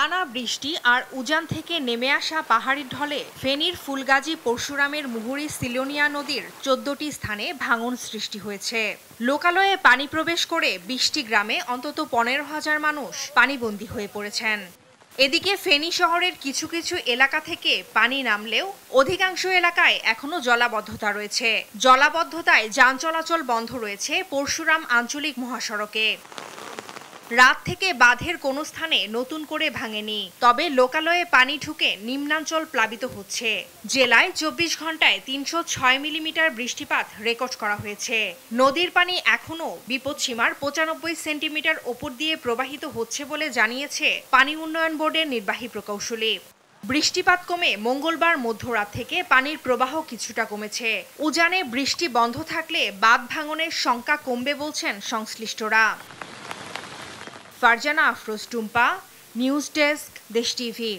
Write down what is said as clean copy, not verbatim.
টানা বৃষ্টি আর উজান থেকে নেমে আসা পাহাড়ি ঢলে ফেনীর ফুলগাজী পরশুরামের মুহুরী সিলোনিয়া নদীর ১৪টি স্থানে ভাঙন সৃষ্টি হয়েছে। লোকালয়ে পানি প্রবেশ করে ২০টি গ্রামে অন্তত ১৫,০০০ মানুষ পানিবন্দী হয়ে পড়েছেন। এদিকে ফেনী শহরের কিছু কিছু এলাকা থেকে পানি নামলেও অধিকাংশ এলাকায় এখনো জলাবদ্ধতা রয়েছে। জলাবদ্ধতায় যান চলাচল বন্ধ রয়েছে পরশুরাম আঞ্চলিক মহাসড়কে। রাত থেকে বাঁধের কোনো স্থানে নতুন করে ভাঙেনি, তবে লোকালয়ে পানি ঢুকে নিম্নাঞ্চল প্লাবিত হচ্ছে। জেলায় ২৪ ঘন্টায় ৩০৬ মিলিমিটার বৃষ্টিপাত রেকর্ড করা হয়েছে। নদীর পানি এখনও বিপদসীমার ৯৫ সেন্টিমিটার ওপর দিয়ে প্রবাহিত হচ্ছে বলে জানিয়েছে পানি উন্নয়ন বোর্ডের নির্বাহী প্রকৌশলী। বৃষ্টিপাত কমে মঙ্গলবার মধ্যরাত থেকে পানির প্রবাহ কিছুটা কমেছে। উজানে বৃষ্টি বন্ধ থাকলে বাঁধ ভাঙনের শঙ্কা কমবে বলছেন সংশ্লিষ্টরা। ফারজানা আফরোজ টুম্পা, নিউজ ডেস্ক, দেশ টিভি।